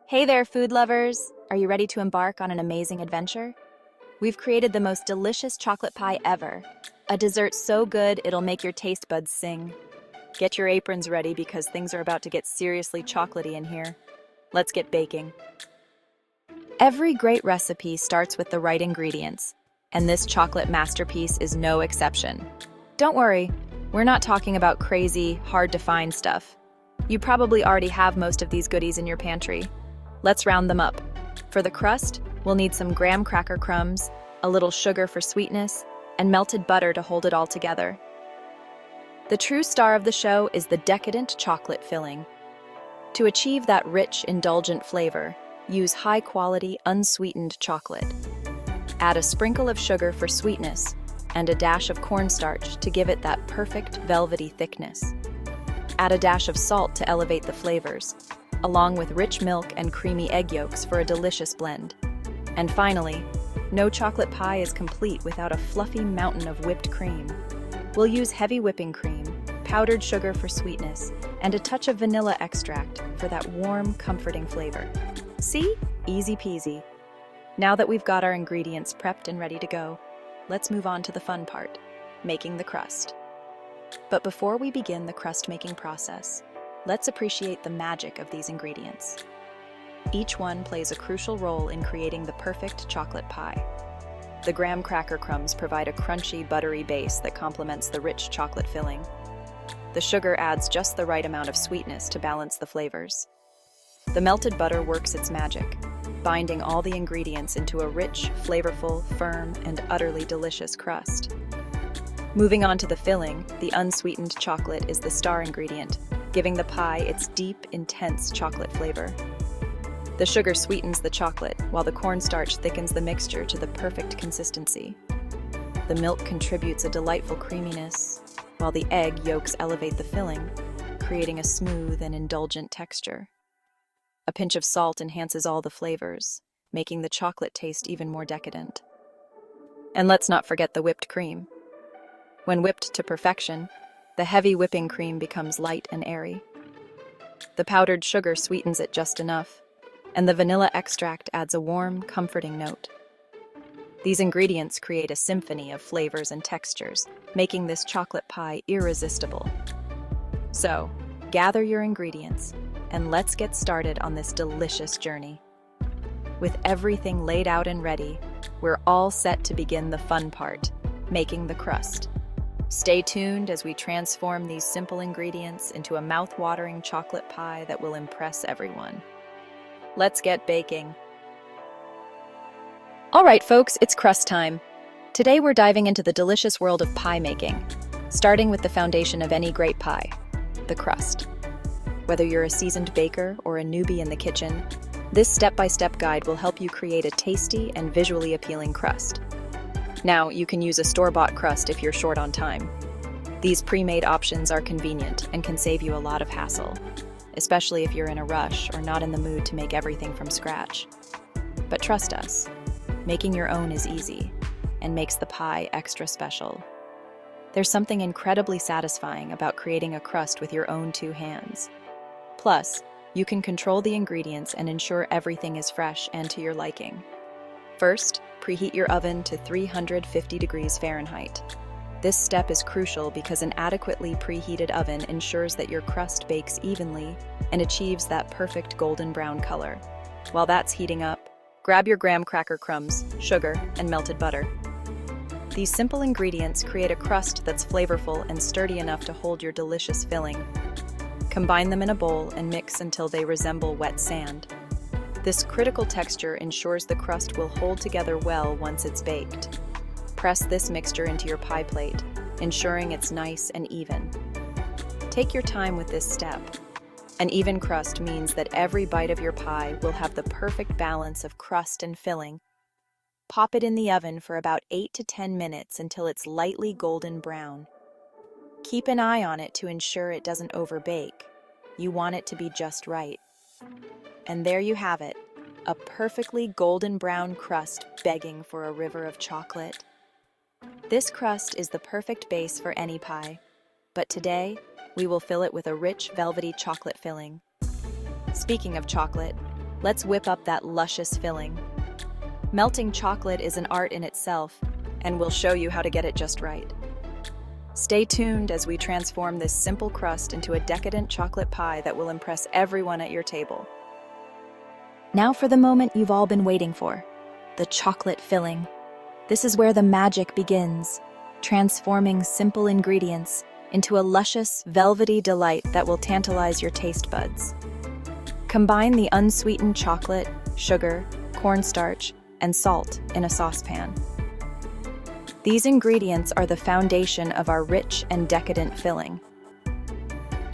Hey there, food lovers! Are you ready to embark on an amazing adventure? We've created the most delicious chocolate pie ever. A dessert so good it'll make your taste buds sing. Get your aprons ready because things are about to get seriously chocolatey in here. Let's get baking. Every great recipe starts with the right ingredients, and this chocolate masterpiece is no exception. Don't worry, we're not talking about crazy, hard-to-find stuff. You probably already have most of these goodies in your pantry. Let's round them up. For the crust, we'll need some graham cracker crumbs, a little sugar for sweetness, and melted butter to hold it all together. The true star of the show is the decadent chocolate filling. To achieve that rich, indulgent flavor, use high-quality, unsweetened chocolate. Add a sprinkle of sugar for sweetness and a dash of cornstarch to give it that perfect, velvety thickness. Add a dash of salt to elevate the flavors, along with rich milk and creamy egg yolks for a delicious blend. And finally, no chocolate pie is complete without a fluffy mountain of whipped cream. We'll use heavy whipping cream, powdered sugar for sweetness, and a touch of vanilla extract for that warm, comforting flavor. See? Easy peasy. Now that we've got our ingredients prepped and ready to go, let's move on to the fun part, making the crust. But before we begin the crust-making process, let's appreciate the magic of these ingredients. Each one plays a crucial role in creating the perfect chocolate pie. The graham cracker crumbs provide a crunchy, buttery base that complements the rich chocolate filling. The sugar adds just the right amount of sweetness to balance the flavors. The melted butter works its magic, binding all the ingredients into a rich, flavorful, firm, and utterly delicious crust. Moving on to the filling, the unsweetened chocolate is the star ingredient, giving the pie its deep, intense chocolate flavor. The sugar sweetens the chocolate, while the cornstarch thickens the mixture to the perfect consistency. The milk contributes a delightful creaminess, while the egg yolks elevate the filling, creating a smooth and indulgent texture. A pinch of salt enhances all the flavors, making the chocolate taste even more decadent. And let's not forget the whipped cream. When whipped to perfection, the heavy whipping cream becomes light and airy. The powdered sugar sweetens it just enough, and the vanilla extract adds a warm, comforting note. These ingredients create a symphony of flavors and textures, making this chocolate pie irresistible. So, gather your ingredients, and let's get started on this delicious journey. With everything laid out and ready, we're all set to begin the fun part, making the crust. Stay tuned as we transform these simple ingredients into a mouth-watering chocolate pie that will impress everyone. Let's get baking. All right, folks, it's crust time. Today we're diving into the delicious world of pie making, starting with the foundation of any great pie, the crust. Whether you're a seasoned baker or a newbie in the kitchen, this step-by-step guide will help you create a tasty and visually appealing crust. Now, you can use a store-bought crust if you're short on time. These pre-made options are convenient and can save you a lot of hassle, especially if you're in a rush or not in the mood to make everything from scratch. But trust us, making your own is easy and makes the pie extra special. There's something incredibly satisfying about creating a crust with your own two hands. Plus, you can control the ingredients and ensure everything is fresh and to your liking. First, preheat your oven to 350 degrees Fahrenheit. This step is crucial because an adequately preheated oven ensures that your crust bakes evenly and achieves that perfect golden brown color. While that's heating up, grab your graham cracker crumbs, sugar, and melted butter. These simple ingredients create a crust that's flavorful and sturdy enough to hold your delicious filling. Combine them in a bowl and mix until they resemble wet sand. This critical texture ensures the crust will hold together well once it's baked. Press this mixture into your pie plate, ensuring it's nice and even. Take your time with this step. An even crust means that every bite of your pie will have the perfect balance of crust and filling. Pop it in the oven for about 8 to 10 minutes until it's lightly golden brown. Keep an eye on it to ensure it doesn't overbake. You want it to be just right. And there you have it, a perfectly golden brown crust begging for a river of chocolate. This crust is the perfect base for any pie, but today we will fill it with a rich, velvety chocolate filling. Speaking of chocolate, Let's whip up that luscious filling. Melting chocolate is an art in itself, and we'll show you how to get it just right. Stay tuned as we transform this simple crust into a decadent chocolate pie that will impress everyone at your table. Now for the moment you've all been waiting for, the chocolate filling. This is where the magic begins, transforming simple ingredients into a luscious, velvety delight that will tantalize your taste buds. Combine the unsweetened chocolate, sugar, cornstarch, and salt in a saucepan. These ingredients are the foundation of our rich and decadent filling.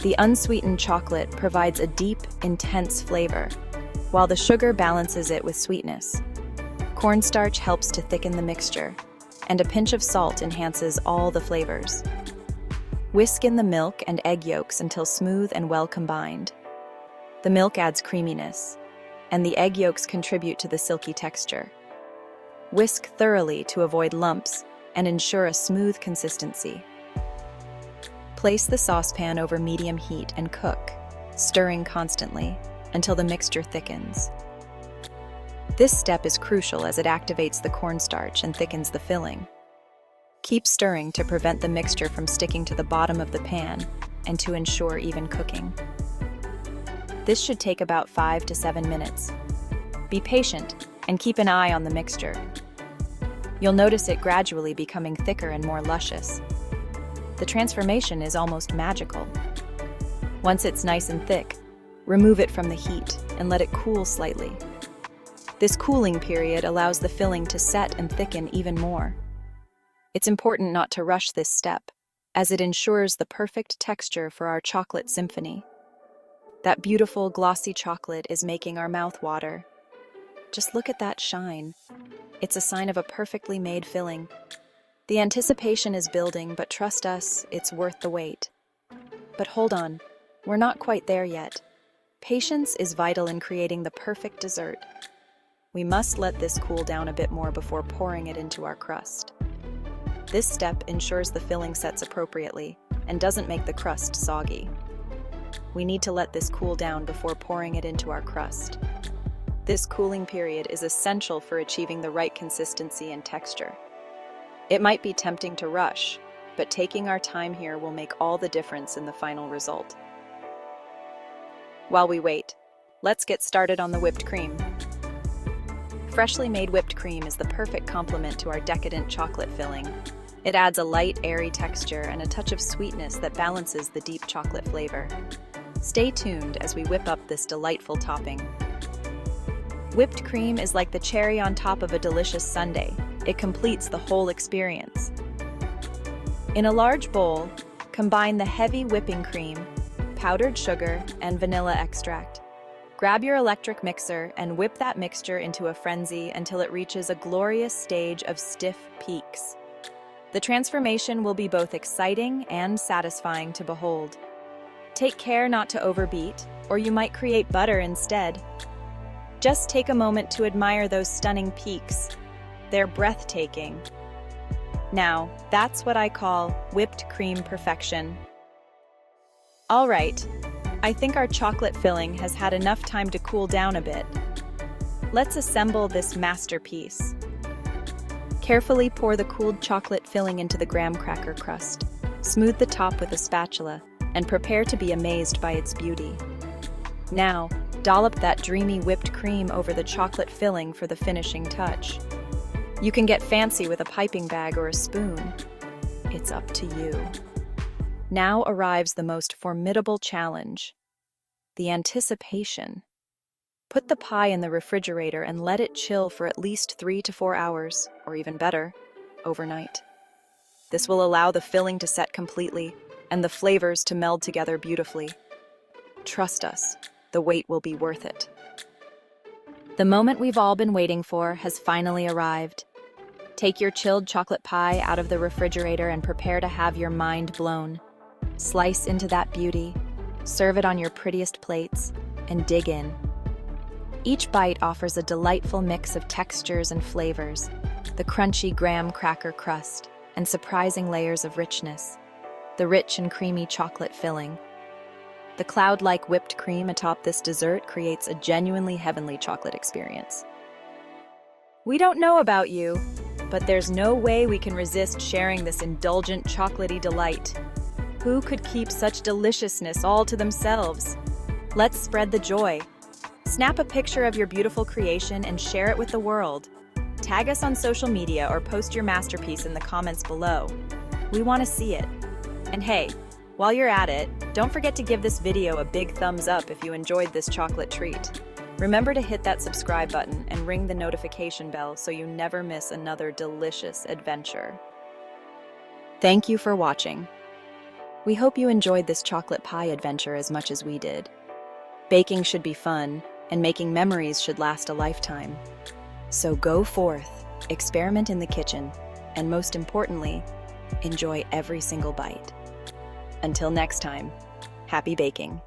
The unsweetened chocolate provides a deep, intense flavor, while the sugar balances it with sweetness. Cornstarch helps to thicken the mixture, and a pinch of salt enhances all the flavors. Whisk in the milk and egg yolks until smooth and well combined. The milk adds creaminess, and the egg yolks contribute to the silky texture. Whisk thoroughly to avoid lumps and ensure a smooth consistency. Place the saucepan over medium heat and cook, stirring constantly until the mixture thickens. This step is crucial as it activates the cornstarch and thickens the filling. Keep stirring to prevent the mixture from sticking to the bottom of the pan and to ensure even cooking. This should take about 5 to 7 minutes. Be patient and keep an eye on the mixture. You'll notice it gradually becoming thicker and more luscious. The transformation is almost magical. Once it's nice and thick, remove it from the heat and let it cool slightly. This cooling period allows the filling to set and thicken even more. It's important not to rush this step, as it ensures the perfect texture for our chocolate symphony. That beautiful, glossy chocolate is making our mouth water. Just look at that shine. It's a sign of a perfectly made filling. The anticipation is building, but trust us, it's worth the wait. But hold on, we're not quite there yet. Patience is vital in creating the perfect dessert. We must let this cool down a bit more before pouring it into our crust. This step ensures the filling sets appropriately and doesn't make the crust soggy. We need to let this cool down before pouring it into our crust. This cooling period is essential for achieving the right consistency and texture. It might be tempting to rush, but taking our time here will make all the difference in the final result. While we wait, let's get started on the whipped cream. Freshly made whipped cream is the perfect complement to our decadent chocolate filling. It adds a light, airy texture and a touch of sweetness that balances the deep chocolate flavor. Stay tuned as we whip up this delightful topping. Whipped cream is like the cherry on top of a delicious sundae. It completes the whole experience. In a large bowl, combine the heavy whipping cream, powdered sugar, and vanilla extract. Grab your electric mixer and whip that mixture into a frenzy until it reaches a glorious stage of stiff peaks. The transformation will be both exciting and satisfying to behold. Take care not to overbeat, or you might create butter instead. Just take a moment to admire those stunning peaks. They're breathtaking. Now, that's what I call whipped cream perfection. All right, I think our chocolate filling has had enough time to cool down a bit. Let's assemble this masterpiece. Carefully pour the cooled chocolate filling into the graham cracker crust. Smooth the top with a spatula and prepare to be amazed by its beauty. Now, dollop that dreamy whipped cream over the chocolate filling for the finishing touch. You can get fancy with a piping bag or a spoon. It's up to you. Now arrives the most formidable challenge, the anticipation. Put the pie in the refrigerator and let it chill for at least 3 to 4 hours, or even better, overnight. This will allow the filling to set completely and the flavors to meld together beautifully. Trust us, the wait will be worth it. The moment we've all been waiting for has finally arrived. Take your chilled chocolate pie out of the refrigerator and prepare to have your mind blown. Slice into that beauty, serve it on your prettiest plates, and dig in. Each bite offers a delightful mix of textures and flavors, the crunchy graham cracker crust, and surprising layers of richness, the rich and creamy chocolate filling. The cloud-like whipped cream atop this dessert creates a genuinely heavenly chocolate experience. We don't know about you, but there's no way we can resist sharing this indulgent chocolatey delight. Who could keep such deliciousness all to themselves? Let's spread the joy. Snap a picture of your beautiful creation and share it with the world. Tag us on social media or post your masterpiece in the comments below. We want to see it. And hey, while you're at it, don't forget to give this video a big thumbs up if you enjoyed this chocolate treat. Remember to hit that subscribe button and ring the notification bell so you never miss another delicious adventure. Thank you for watching. We hope you enjoyed this chocolate pie adventure as much as we did. Baking should be fun, and making memories should last a lifetime. So go forth, experiment in the kitchen, and most importantly, enjoy every single bite. Until next time, happy baking.